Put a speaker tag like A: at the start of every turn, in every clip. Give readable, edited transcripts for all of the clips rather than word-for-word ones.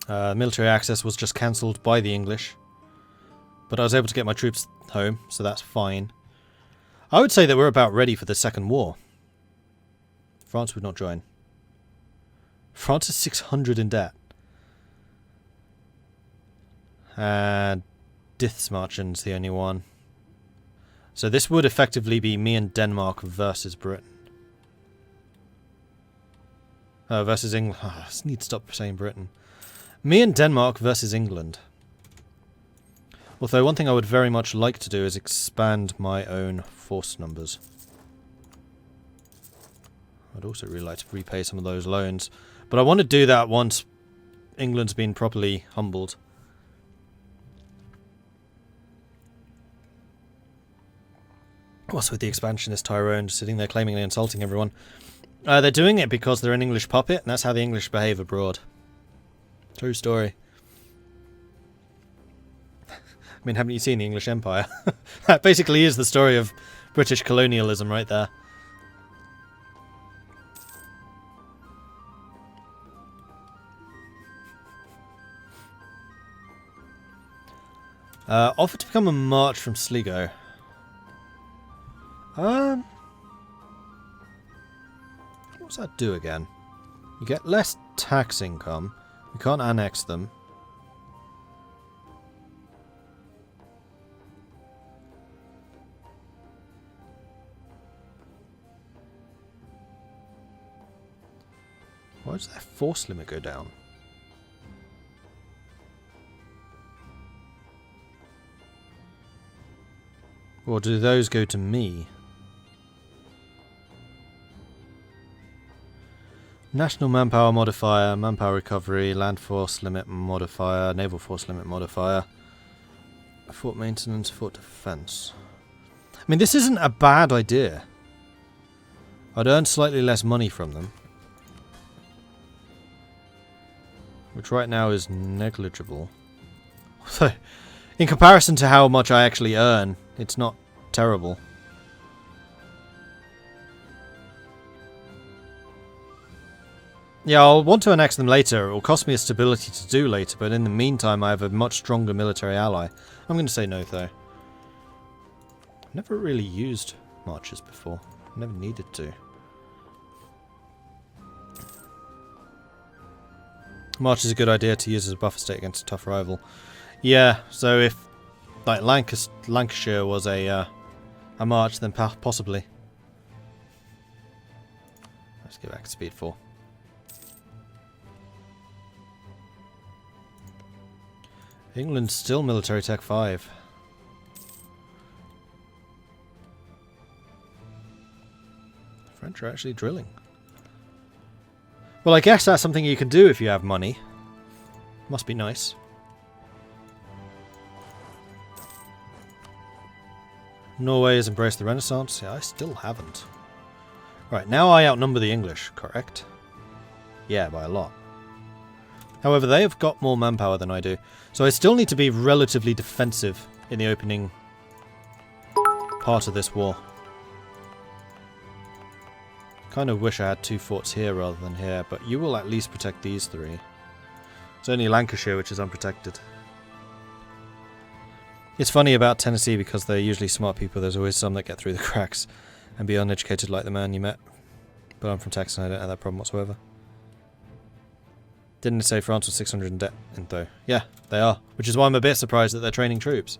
A: Military access was just cancelled by the English. But I was able to get my troops home, so that's fine. I would say that we're about ready for the Second War. France would not join. France is 600 in debt. And Dithmarchen's the only one. So this would effectively be me and Denmark versus Britain. Versus England. Oh, I just need to stop saying Britain. Me and Denmark versus England. Although one thing I would very much like to do is expand my own force numbers. I'd also really like to repay some of those loans. But I want to do that once England's been properly humbled. What's with the expansionist Tyrone sitting there claiming and insulting everyone? They're doing it because they're an English puppet, and that's how the English behave abroad. True story. I mean, haven't you seen the English Empire? That basically is the story of British colonialism right there. Offer to become a march from Sligo. What's that do again? You get less tax income. You can't annex them. Why does that force limit go down? Or do those go to me? National manpower modifier, manpower recovery, land force limit modifier, naval force limit modifier, fort maintenance, fort defense. I mean, this isn't a bad idea. I'd earn slightly less money from them, which right now is negligible. So, in comparison to how much I actually earn, it's not terrible. Yeah, I'll want to annex them later. It will cost me a stability to do later, but in the meantime I have a much stronger military ally. I'm going to say no, though. I've never really used marches before. Never needed to. March is a good idea to use as a buffer state against a tough rival. Yeah, so if like Lancashire was a march, then possibly. Let's get back to speed 4. England's still military tech 5. The French are actually drilling. Well, I guess that's something you can do if you have money. Must be nice. Norway has embraced the Renaissance. Yeah, I still haven't. Right, now I outnumber the English, correct? Yeah, by a lot. However, they have got more manpower than I do. So I still need to be relatively defensive in the opening part of this war. Kind of wish I had 2 forts here rather than here, but you will at least protect these 3. It's only Lancashire which is unprotected. It's funny about Tennessee because they're usually smart people. There's always some that get through the cracks and be uneducated like the man you met. But I'm from Texas and I don't have that problem whatsoever. Didn't it say France was 600 in debt, though? Yeah, they are. Which is why I'm a bit surprised that they're training troops.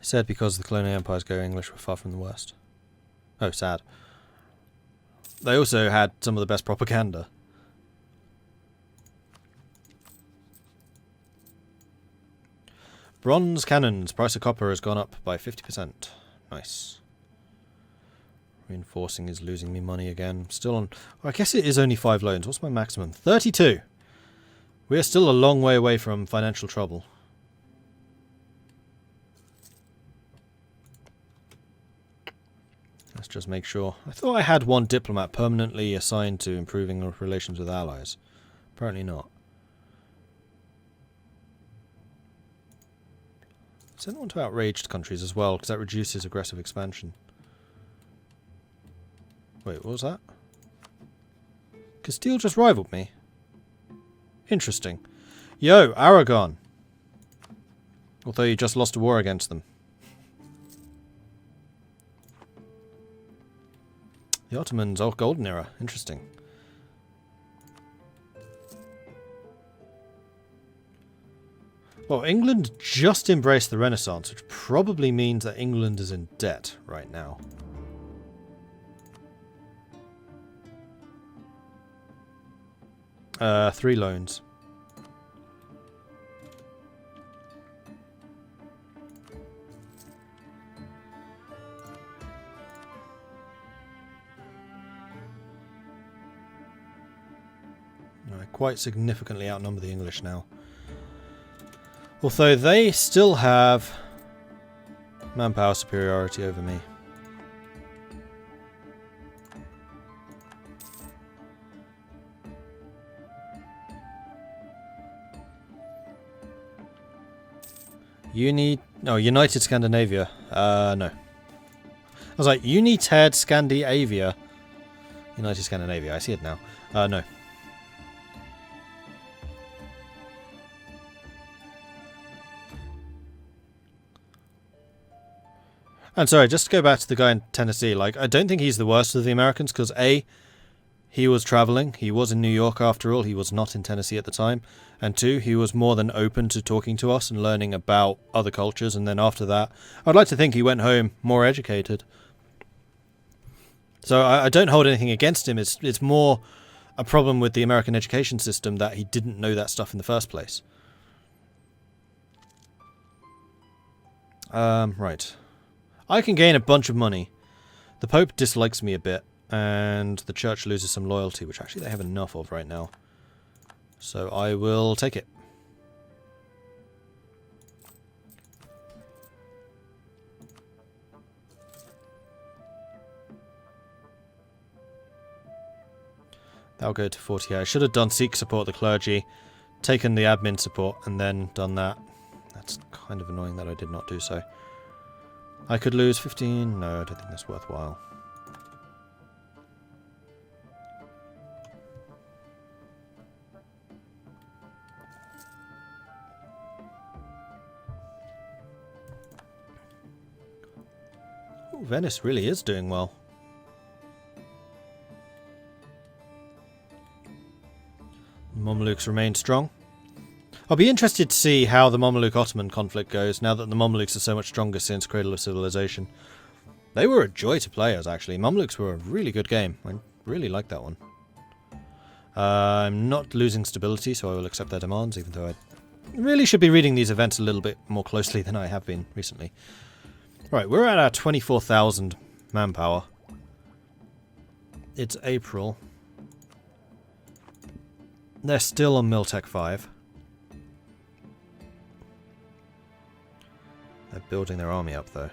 A: It said because the colonial empires go English were far from the worst. Oh, sad. They also had some of the best propaganda. Bronze cannons. Price of copper has gone up by 50%. Nice. Reinforcing is losing me money again. Still on... Well, I guess it is only 5 loans. What's my maximum? 32! We are still a long way away from financial trouble. Let's just make sure. I thought I had 1 diplomat permanently assigned to improving relations with allies. Apparently not. Send one to outraged countries as well, because that reduces aggressive expansion. Wait, what was that? Castile just rivaled me. Interesting. Yo, Aragon. Although you just lost a war against them. The Ottomans, oh, golden era. Interesting. Well, England just embraced the Renaissance, which probably means that England is in debt right now. Three loans. I quite significantly outnumber the English now. Although they still have manpower superiority over me. United Scandinavia. No. I was like, United Scandinavia. United Scandinavia, I see it now. No. And sorry, just to go back to the guy in Tennessee, like, I don't think he's the worst of the Americans, because A, he was travelling, he was in New York after all, he was not in Tennessee at the time, and 2, he was more than open to talking to us and learning about other cultures, and then after that, I'd like to think he went home more educated. So I don't hold anything against him, it's more a problem with the American education system that he didn't know that stuff in the first place. Right. I can gain a bunch of money. The Pope dislikes me a bit, and the Church loses some loyalty, which actually they have enough of right now. So I will take it. That'll go to 40. I should have done Sikh support the clergy, taken the admin support, and then done that. That's kind of annoying that I did not do so. I could lose 15. No, I don't think that's worthwhile. Ooh, Venice really is doing well. Mamluks remain strong. I'll be interested to see how the Mamluk-Ottoman conflict goes, now that the Mamluks are so much stronger since Cradle of Civilization. They were a joy to play as, actually. Mamluks were a really good game. I really liked that one. I'm not losing stability, so I will accept their demands, even though I really should be reading these events a little bit more closely than I have been recently. Right, we're at our 24,000 manpower. It's April. They're still on Miltech 5. They're building their army up, though.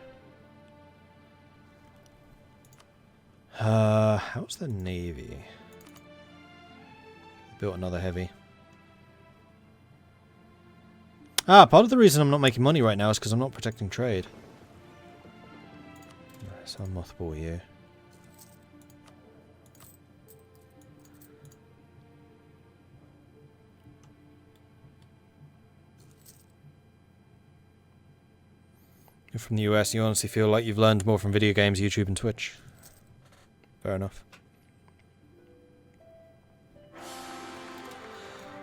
A: How's the navy? Built another heavy. Part of the reason I'm not making money right now is because I'm not protecting trade. So I'll mothball you. You're from the US, you honestly feel like you've learned more from video games, YouTube, and Twitch. Fair enough.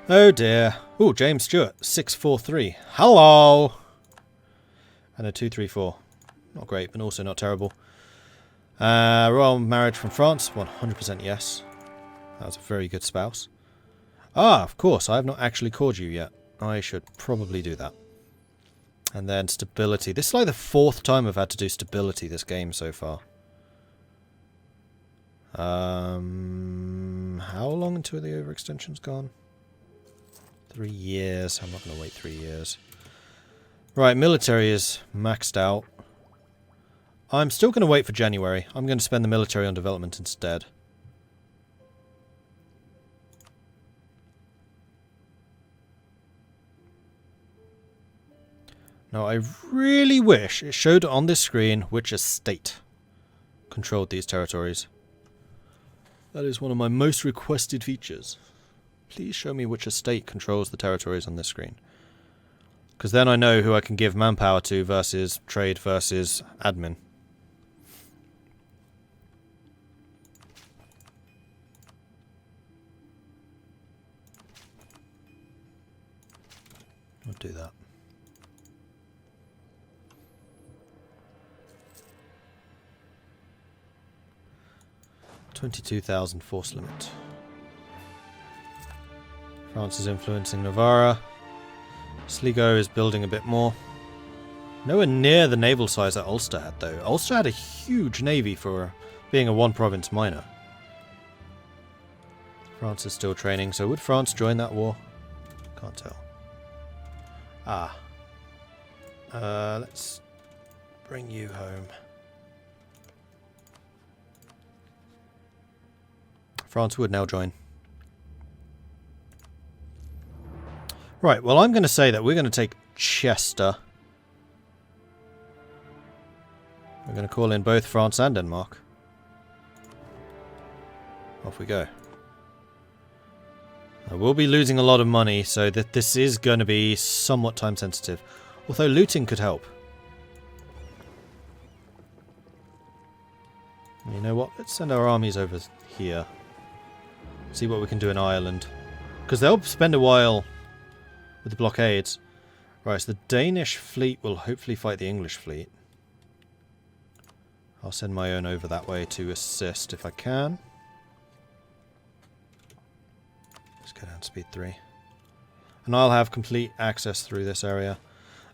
A: Oh dear. Oh, James Stewart, 643. Hello! And a 234. Not great, but also not terrible. Royal marriage from France, 100% yes. That was a very good spouse. Ah, of course, I have not actually called you yet. I should probably do that. And then stability. This is like the 4th time I've had to do stability this game so far. How long until the overextension's gone? 3 years. I'm not going to wait 3 years. Right, military is maxed out. I'm still going to wait for January. I'm going to spend the military on development instead. Now, I really wish it showed on this screen which estate controlled these territories. That is one of my most requested features. Please show me which estate controls the territories on this screen. Because then I know who I can give manpower to versus trade versus admin. I'll do that. 22,000 force limit. France is influencing Navarra. Sligo is building a bit more. Nowhere near the naval size that Ulster had, though. Ulster had a huge navy for being a one-province minor. France is still training, so would France join that war? Can't tell. Ah. Let's bring you home. France would now join. Right, well I'm going to say that we're going to take Chester. We're going to call in both France and Denmark. Off we go. I will be losing a lot of money, so that this is going to be somewhat time sensitive. Although looting could help. You know what? Let's send our armies over here. See what we can do in Ireland. Because they'll spend a while with the blockades. Right, so the Danish fleet will hopefully fight the English fleet. I'll send my own over that way to assist if I can. Let's go down to speed 3. And I'll have complete access through this area.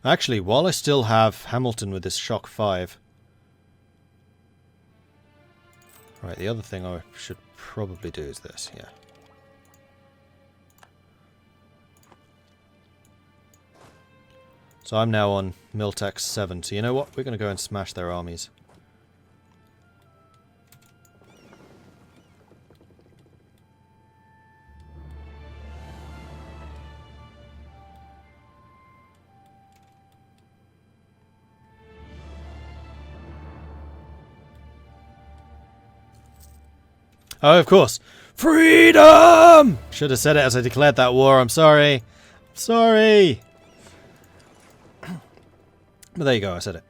A: Actually, while I still have Hamilton with this Shock 5. Right, the other thing I should probably do is this, yeah. So I'm now on Miltex 7, so you know what? We're going to go and smash their armies. Oh, of course. Freedom! Should have said it as I declared that war. I'm sorry. I'm sorry. But there you go. I said it.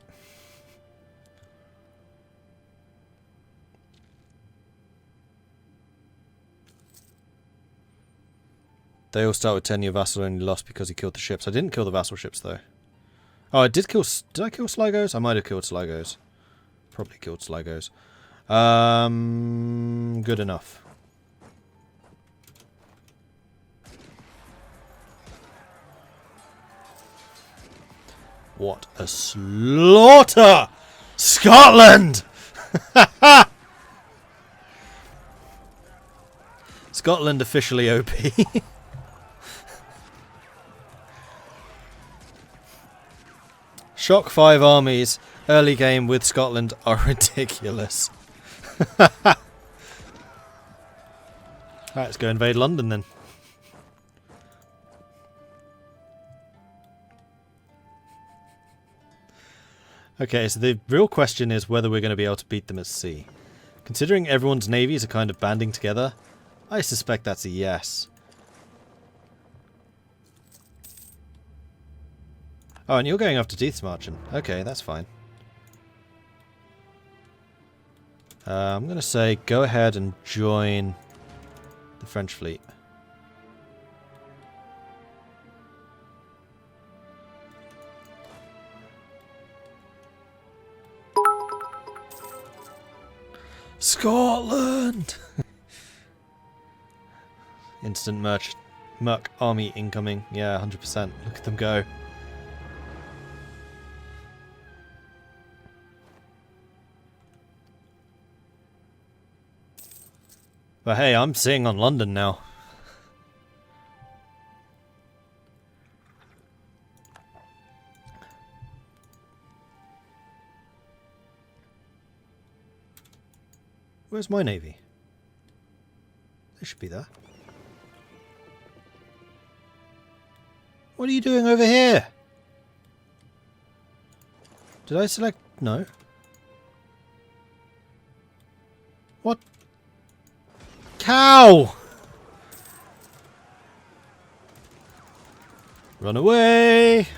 A: They all start with 10 year vassal only lost because he killed the ships. I didn't kill the vassal ships though. Oh, I did kill... Did I kill Sligos? I might have killed Sligos. Probably killed Sligos. Good enough. What a slaughter! Scotland! Scotland officially OP. Shock 5 armies, early game with Scotland are ridiculous. Right, let's go invade London then. Okay, so the real question is whether we're going to be able to beat them at sea. Considering everyone's navies are kind of banding together, I suspect that's a yes. Oh, and you're going after Deathmarchen. Okay, that's fine. I'm going to say go ahead and join the French fleet. Scotland! Instant Merc army incoming. Yeah, 100%. Look at them go. But hey, I'm seeing on London now. Where's my navy? They should be there. What are you doing over here? Did I select... No. What? Cow! Run away!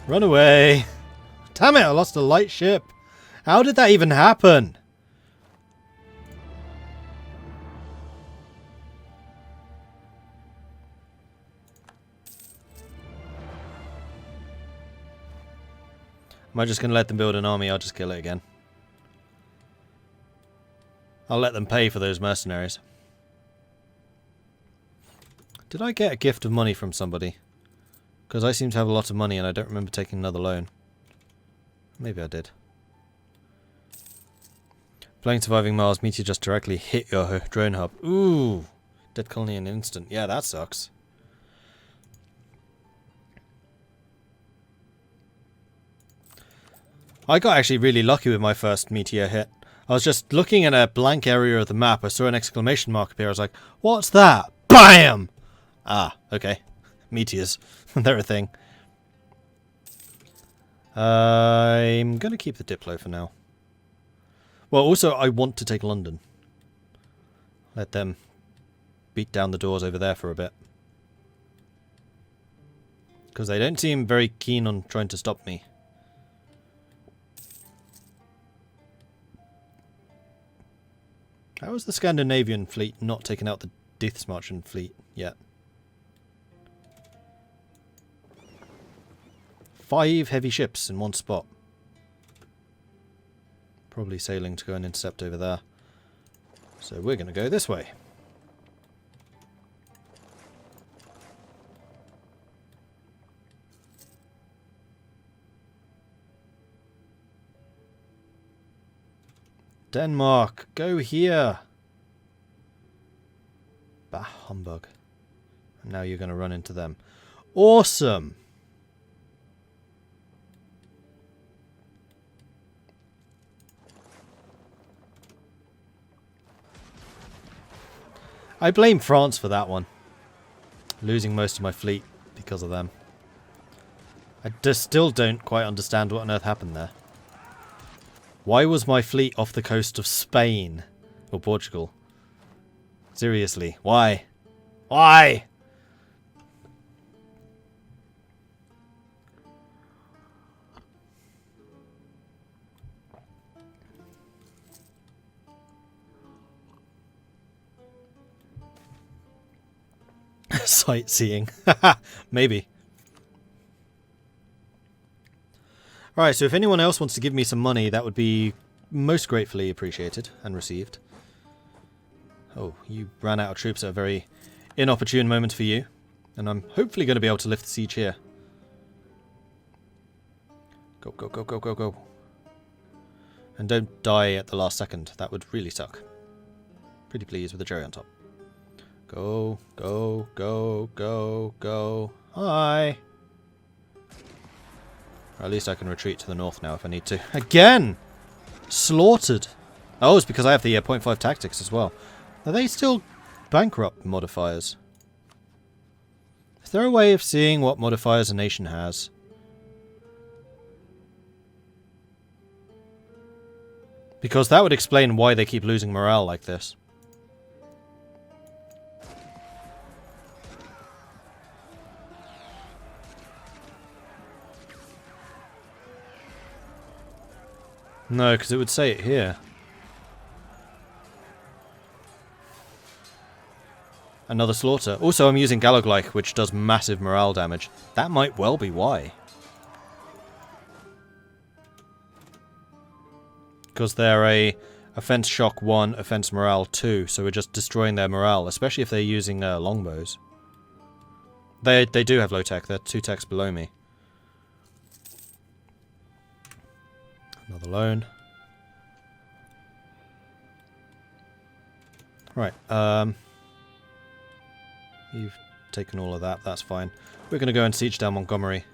A: Run away! Damn it, I lost a light ship! How did that even happen? Am I just going to let them build an army? I'll just kill it again. I'll let them pay for those mercenaries. Did I get a gift of money from somebody? Because I seem to have a lot of money and I don't remember taking another loan. Maybe I did. Playing Surviving Mars, meteor just directly hit your drone hub. Ooh! Dead colony in an instant. Yeah, that sucks. I got actually really lucky with my first meteor hit. I was just looking at a blank area of the map. I saw an exclamation mark appear. I was like, what's that? BAM! Ah, okay. Meteors. They're a thing. I'm going to keep the Diplo for now. Well, also, I want to take London. Let them beat down the doors over there for a bit. Because they don't seem very keen on trying to stop me. How is the Scandinavian fleet not taken out the Dithmarschen fleet yet? 5 heavy ships in one spot. Probably sailing to go and intercept over there. So we're going to go this way. Denmark, go here! Bah, humbug. And now you're going to run into them. Awesome! I blame France for that one. Losing most of my fleet because of them. I just still don't quite understand what on earth happened there. Why was my fleet off the coast of Spain? Or Portugal? Seriously, why? Why? Sightseeing. Maybe. Alright, so if anyone else wants to give me some money, that would be most gratefully appreciated and received. Oh, you ran out of troops at a very inopportune moment for you. And I'm hopefully going to be able to lift the siege here. Go, go, go, go, go, go. And don't die at the last second. That would really suck. Pretty pleased with the cherry on top. Go, go, go, go, go. Hi! Or at least I can retreat to the north now if I need to. Again! Slaughtered! Oh, it's because I have the 0.5 tactics as well. Are they still bankrupt modifiers? Is there a way of seeing what modifiers a nation has? Because that would explain why they keep losing morale like this. No, because it would say it here. Another slaughter. Also, I'm using Galoglyke, which does massive morale damage. That might well be why. Because they're a offense shock 1, offense morale 2, so we're just destroying their morale, especially if they're using longbows. They do have low tech, they're 2 techs below me. Another loan. Right, you've taken all of that, that's fine. We're going to go and siege down Montgomery.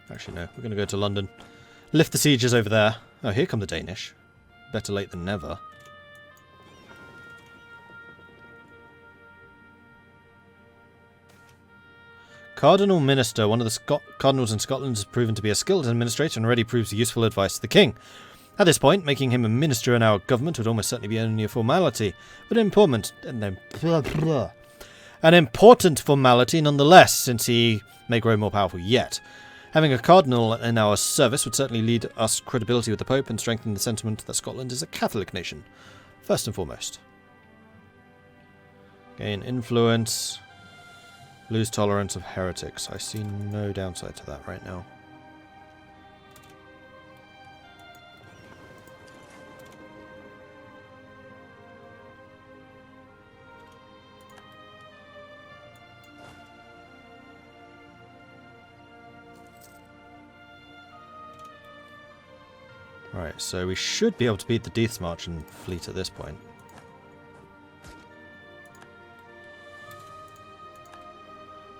A: Actually, no, we're going to go to London. Lift the sieges over there. Oh, here come the Danish. Better late than never. Cardinal Minister, one of the Cardinals in Scotland, has proven to be a skilled administrator and already proves useful advice to the king. At this point, making him a minister in our government would almost certainly be only a formality, but an important formality nonetheless, since he may grow more powerful yet. Having a cardinal in our service would certainly lead us credibility with the Pope and strengthen the sentiment that Scotland is a Catholic nation, first and foremost. Gain influence, lose tolerance of heretics. I see no downside to that right now. Right, so we should be able to beat the Death's March and fleet at this point.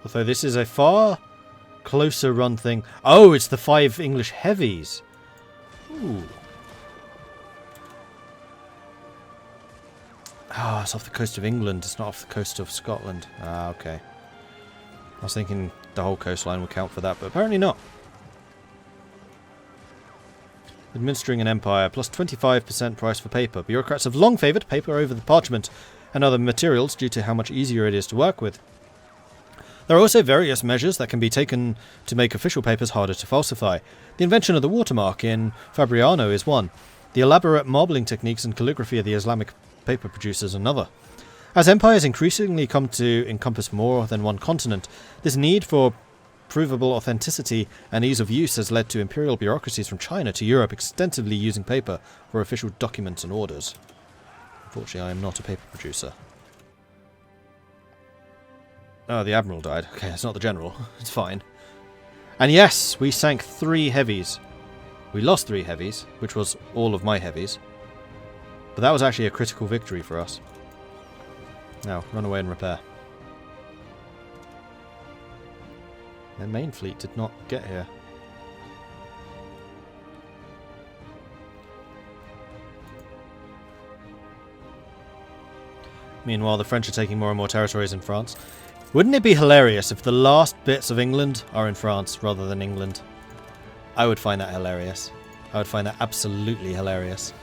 A: Although this is a far closer run thing. Oh, it's the 5 English heavies. Ooh. Ah, it's off the coast of England. It's not off the coast of Scotland. Ah, okay. I was thinking the whole coastline would count for that, but apparently not. Administering an empire, plus 25% price for paper. Bureaucrats have long favoured paper over the parchment and other materials due to how much easier it is to work with. There are also various measures that can be taken to make official papers harder to falsify. The invention of the watermark in Fabriano is one. The elaborate marbling techniques and calligraphy of the Islamic paper producers another. As empires increasingly come to encompass more than one continent, this need for provable authenticity and ease of use has led to imperial bureaucracies from China to Europe extensively using paper for official documents and orders. Unfortunately, I am not a paper producer. Oh, the Admiral died. Okay, it's not the General. It's fine. And yes, we sank 3 heavies. We lost 3 heavies, which was all of my heavies. But that was actually a critical victory for us. Now, run away and repair. Their main fleet did not get here. Meanwhile, the French are taking more and more territories in France. Wouldn't it be hilarious if the last bits of England are in France rather than England? I would find that hilarious. I would find that absolutely hilarious.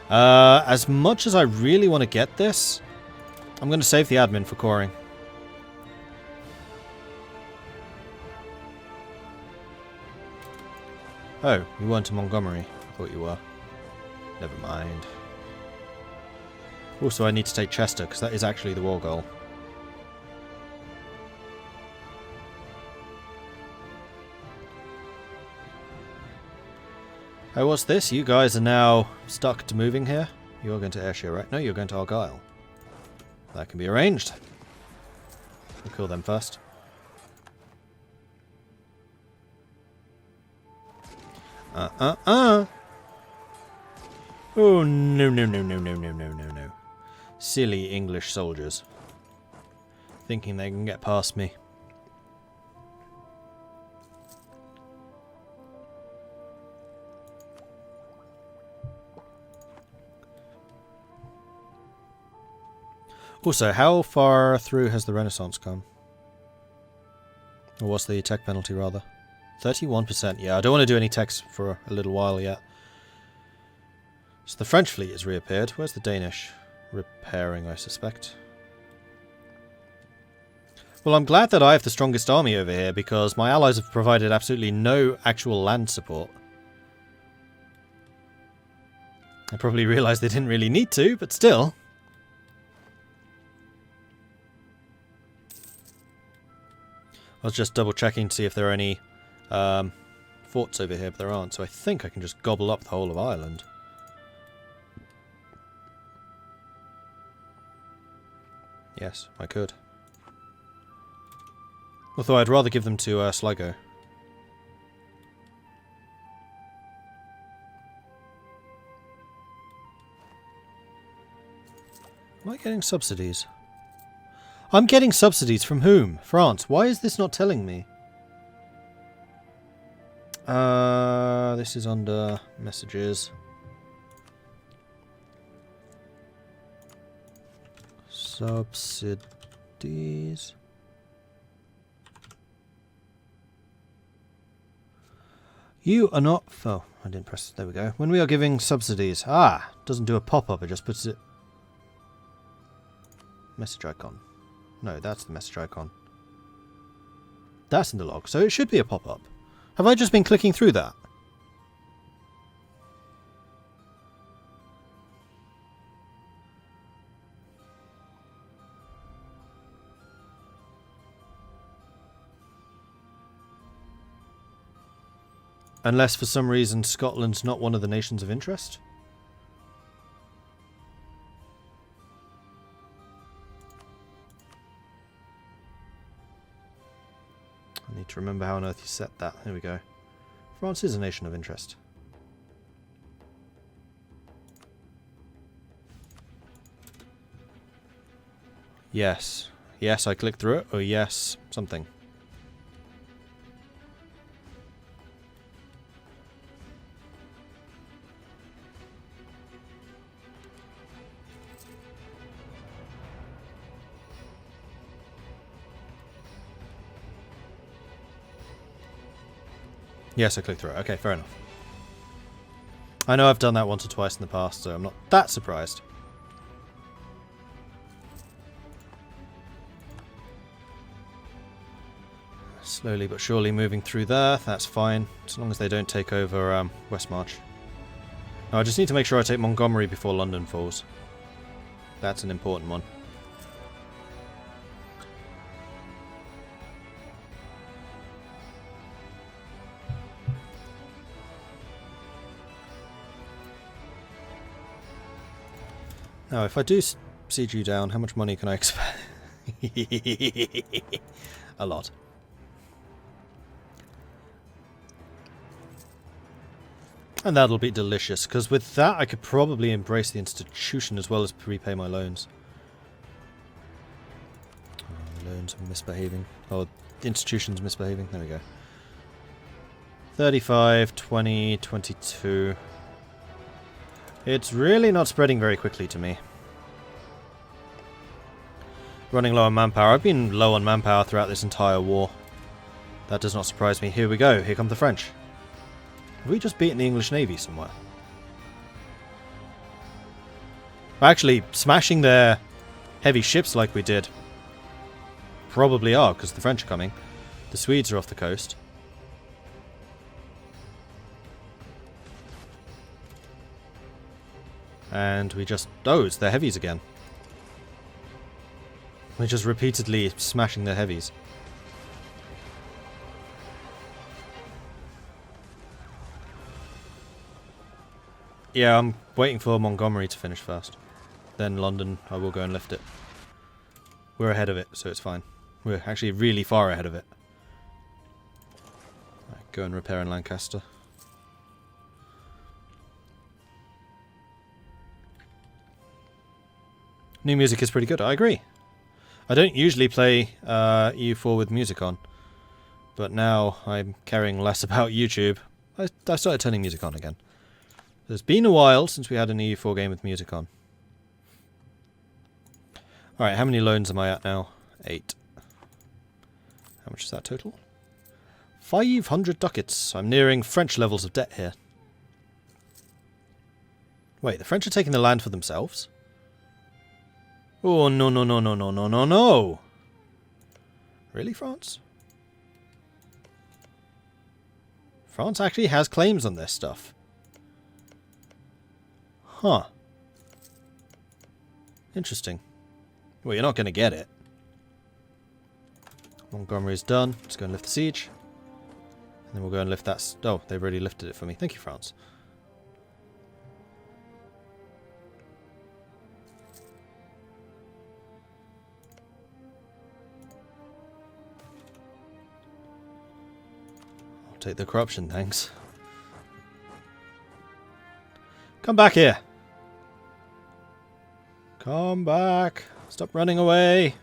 A: As much as I really want to get this, I'm going to save the admin for coring. Oh, you weren't in Montgomery. I thought you were. Never mind. Also, I need to take Chester, because that is actually the war goal. Oh, what's this? You guys are now stuck to moving here? You're going to Ayrshire, right? No, you're going to Argyll. That can be arranged. We'll kill them first. Oh, no, no, no, no, no, no, no, no, no. Silly English soldiers. Thinking they can get past me. Also, how far through has the Renaissance come? Or what's the tech penalty, rather? 31%. Yeah, I don't want to do any techs for a little while yet. So the French fleet has reappeared. Where's the Danish? Repairing, I suspect. Well, I'm glad that I have the strongest army over here, because my allies have provided absolutely no actual land support. I probably realised they didn't really need to, but still. I was just double checking to see if there are any forts over here, but there aren't, so I think I can just gobble up the whole of Ireland. Yes, I could. Although I'd rather give them to Sligo. Am I getting subsidies? I'm getting subsidies from whom? France. Why is this not telling me? This is under messages. Subsidies. You are not... Oh, I didn't press... There we go. When we are giving subsidies... Ah! Doesn't do a pop-up, it just puts it... Message icon. No, that's the message icon. That's in the log, so it should be a pop-up. Have I just been clicking through that? Unless for some reason Scotland's not one of the nations of interest? I need to remember how on earth you set that. There we go. France is a nation of interest. Yes. Yes, I clicked through it. Or yes, something. Yes, I clicked through it. Okay, fair enough. I know I've done that once or twice in the past, so I'm not that surprised. Slowly but surely moving through there. That's fine, as long as they don't take over Westmarch. No, I just need to make sure I take Montgomery before London falls. That's an important one. Now, if I do siege you down, how much money can I expect? A lot. And that'll be delicious, because with that I could probably embrace the institution as well as prepay my loans. Oh, loans are misbehaving. Oh, the institution's misbehaving. There we go. 35, 20, 22... It's really not spreading very quickly to me. Running low on manpower. I've been low on manpower throughout this entire war. That does not surprise me. Here we go. Here come the French. Have we just beaten the English Navy somewhere? Actually, smashing their heavy ships like we did. Probably are, because the French are coming. The Swedes are off the coast. And we just... Oh, it's their heavies again. We're just repeatedly smashing their heavies. Yeah, I'm waiting for Montgomery to finish first. Then London, I will go and lift it. We're ahead of it, so it's fine. We're actually really far ahead of it. Right, go and repair in Lancaster. New music is pretty good, I agree. I don't usually play EU4 with music on, but now I'm caring less about YouTube. I started turning music on again. It's been a while since we had an EU4 game with music on. Alright, how many loans am I at now? 8. How much is that total? 500 ducats. I'm nearing French levels of debt here. Wait, the French are taking the land for themselves? Oh, no, no, no, no, no, no, no, no! Really, France? France actually has claims on this stuff. Huh. Interesting. Well, you're not going to get it. Montgomery's done. Let's go and lift the siege. And then we'll go and lift that... Oh, they've already lifted it for me. Thank you, France. I'll take the corruption, thanks. Come back here. Come back. Stop running away.